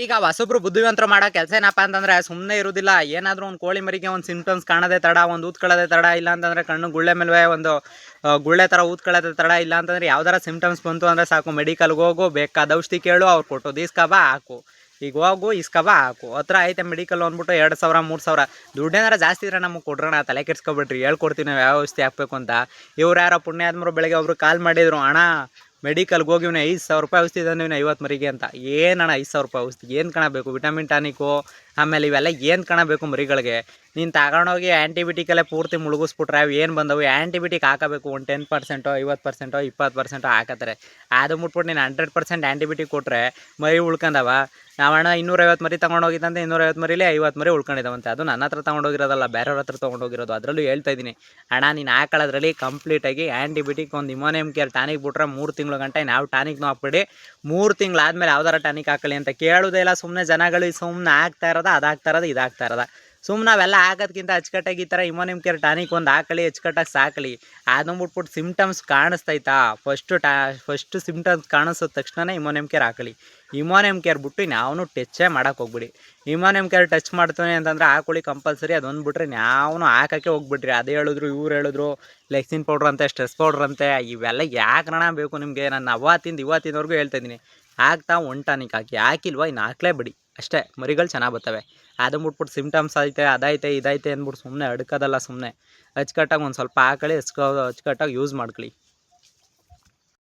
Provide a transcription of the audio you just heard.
ಈಗ ಹೊಸಬ್ರು ಬುದ್ಧಿವಂತರು ಮಾಡೋ ಕೆಲಸ ಏನಪ್ಪ ಅಂತಂದ್ರೆ ಸುಮ್ಮನೆ ಇರೋದಿಲ್ಲ. ಏನಾದರೂ ಒಂದು ಕೋಳಿ ಮರಿಗೆ ಒಂದು ಸಿಂಪ್ಟಮ್ಸ್ ಕಾಣೋದೇ ತಡ, ಒಂದು ಊದ್ಕೊಳ್ಳೋದೇ ತಡ, ಇಲ್ಲ ಅಂತಂದ್ರೆ ಕಣ್ಣು ಗುಳ್ಳೆ ಮೇಲುವೆ ಒಂದು ಗುಳ್ಳೆ ಥರ ಊದ್ಕೊಳ್ಳೋದೇ ತಡ, ಇಲ್ಲ ಅಂತಂದ್ರೆ ಯಾವ್ದಾರ ಸಿಂಪ್ಟಮ್ಸ್ ಬಂತು ಅಂದರೆ ಸಾಕು ಮೆಡಿಕಲ್ಗೆ ಹೋಗು, ಬೇಕಾದ ಔಷಧಿ ಕೇಳು, ಅವ್ರು ಕೊಟ್ಟೋದು ಇಸ್ಕಬಾ ಹಾಕು, ಈಗ ಹೋಗು ಇಸ್ಕಬಾ ಹಾಕು. ಹತ್ರ ಐತೆ ಮೆಡಿಕಲ್ ಅಂದ್ಬಿಟ್ಟು 2,000 3,000 ದುಡ್ಡೇನಾರ ಜಾಸ್ತಿ ಇದ್ರೆ ನಮಗೆ ಕೊಡ್ರೋಣ, ತಲೆ ಕೆಡ್ಸ್ಕೊಬಿಡ್ರಿ, ಹೇಳ್ಕೊಡ್ತೀವಿ ನಾವು ಯಾವ ಔಷಧಿ ಹಾಕ್ಬೇಕು ಅಂತ. ಇವ್ರು ಯಾರೋ ಪುಣ್ಯಾತ್ಮರು ಬೆಳಗ್ಗೆ ಒಬ್ರು ಕಾಲ್ ಮಾಡಿದ್ರು, ಅಣ್ಣ ಮೆಡಿಕಲ್ಗೆ ಹೋಗಿ ಇವ್ನು 5,000 ರೂಪಾಯಿ ಔಷಧಿ ತಂದು ಇವ್ನು 50 ಮರಿಗೆ ಅಂತ. ಏನಣ್ಣ 5,000 ರೂಪಾಯಿ ಔಷಧಿ ಏನು ಕಾಣಬೇಕು? ವಿಟಮಿನ್ ಟಾನಿಕು ಆಮೇಲೆ ಇವೆಲ್ಲ ಏನು ಕಾಣಬೇಕು ಮರಿಗಳಿಗೆ? ನೀನು ತಗೊಂಡೋಗಿ ಆ್ಯಂಟಿಬಯೋಟಿಕಲ್ಲೇ ಪೂರ್ತಿ ಮುಳುಗಿಸ್ಬಿಟ್ರೆ ಅವು ಏನು ಬಂದವು? ಆ್ಯಂಟಿಬಯೋಟಿಕ್ ಹಾಕಬೇಕು, ಒಂದು 10%, 50%, 20% ಹಾಕತ್ತಾರೆ. ಅದು ಮುಟ್ಬಿಟ್ಟು ನೀನು 100% ಆ್ಯಂಟಿಬಯೋಟಿಕ್ ಕೊಟ್ಟರೆ ಮರಿ ಉಳ್ಕೊಂಡವ. ನಾವಣ್ಣ 250 ಮರಿ ತೊಗೊಂಡೋಗಿದ್ದಂತೆ, 250 ಮರಿಲಿ 50 ಮರಿ ಉಳ್ಕೊಂಡಿದ್ದಾವಂತೆ. ಅದು ನನ್ನ ಹತ್ರ ತೊಗೊಂಡೋಗಿರೋದಲ್ಲ, ಬೇರೆಯವ್ರ ಹತ್ರ ತೊಗೊಂಡೋಗಿರೋದು. ಅದರಲ್ಲೂ ಹೇಳ್ತಾ ಇದ್ದೀನಿ ಅಣ್ಣ, ನೀನು ಹಾಕೊಳ್ಳೋದ್ರಲ್ಲಿ ಕಂಪ್ಲೀಟಾಗಿ ಆ್ಯಂಟಿಬಯೋಟಿಕ್ ಒಂದು ಇಮ್ಯುನಿಯಮ್ ಕೇರ್ ಟಾನಿಕ್ ಬಿಟ್ರೆ 3 ತಿಂಗಳು ಗಂಟೆ ನಾವು ಟಾನಿಕ್ನೂ ಹಾಕ್ಬಿಡಿ, 3 ತಿಂಗಳಾದ್ಮೇಲೆ ಯಾವ್ದಾರ ಟಾನಿಕ್ ಹಾಕೊಳ್ಳಿ ಅಂತ ಕೇಳೋದೇ ಇಲ್ಲ. ಸುಮ್ಮನೆ ಜನಗಳು ಸುಮ್ಮನೆ ಆಗ್ತಾ ಇರೋದ, ಅದಾಗ್ತಾ ಇರೋದು, ಇದಾಗ್ತಾ ಇರೋದ. ಸುಮ್ಮನೆ ಅವೆಲ್ಲ ಹಾಕೋದ್ಕಿಂತ ಅಚ್ಚುಕಟ್ಟಾಗಿ ಈ ಥರ ಇಮ್ಯುನಿಯಮ್ ಕೇರ್ ಟಾನಿಕ್ ಒಂದು ಹಾಕೊಳ್ಳಿ, ಅಚ್ಚುಕಟ್ಟಾಗಿ ಸಾಕಲಿ. ಅದನ್ನ ಬಿಟ್ಬಿಟ್ಟು ಸಿಮ್ಟಮ್ಸ್ ಕಾಣಿಸ್ತೈತಾ, ಫಸ್ಟು ಸಿಮ್ಟಮ್ಸ್ ಕಾಣಿಸಿದ ತಕ್ಷಣ ಇಮ್ಯುನಿಯಮ್ ಕೇರ್ ಹಾಕೊಳ್ಳಿ. ಇಮ್ಯುನಿಯಮ್ ಕೇರ್ ಬಿಟ್ಟು ಇನ್ಯಾವನು ಟಚ್ಚೇ ಮಾಡೋಕೆ ಹೋಗ್ಬಿಡಿ. ಇಮ್ಯುನಿಯಮ್ ಕೇರ್ ಟಚ್ ಮಾಡ್ತಾನೆ ಅಂತಂದರೆ ಹಾಕೊಳ್ಳಿ ಕಂಪಲ್ಸರಿ. ಅದೊಂದು ಬಿಟ್ರೆ ಯಾವನು ಹಾಕೋಕ್ಕೆ ಹೋಗ್ಬಿಡ್ರಿ. ಅದು ಹೇಳಿದ್ರು ಇವ್ರು ಹೇಳಿದ್ರು ಲೆಕ್ಸಿನ್ ಪೌಡ್ರ್ ಅಂತೆ, ಸ್ಟ್ರೆಸ್ ಪೌಡ್ರ್ ಅಂತೆ, ಇವೆಲ್ಲ ಯಾಕೆ ನಣ ಬೇಕು ನಿಮಗೆ? ನಾನು ಇವತ್ತಿನವರೆಗೂ ಹೇಳ್ತಾ ಇದ್ದೀನಿ, ಹಾಕ್ತಾ ಒಂದು ಟಾನಿಕ್ ಹಾಕಿಲ್ವಾ ಇನ್ನು ಹಾಕ್ಲೇಬಿಡಿ ಅಷ್ಟೇ, ಮರಿಗಳು ಚೆನ್ನಾಗಿ ಬರ್ತವೆ. ಅದನ್ನು ಬಿಟ್ಬಿಟ್ಟು ಸಿಮ್ಟಮ್ಸ್ ಐತೆ, ಅದೈತೆ ಇದೈತೆ ಅಂದ್ಬಿಟ್ಟು ಸುಮ್ಮನೆ ಅಡ್ಕೋದಲ್ಲ. ಸುಮ್ಮನೆ ಅಚ್ಚುಕಟ್ಟಾಗಿ ಒಂದು ಸ್ವಲ್ಪ ಹಾಕೊಳ್ಳಿ, ಅಚ್ಚುಕಟ್ಟಾಗಿ ಯೂಸ್ ಮಾಡ್ಕೊಳ್ಳಿ.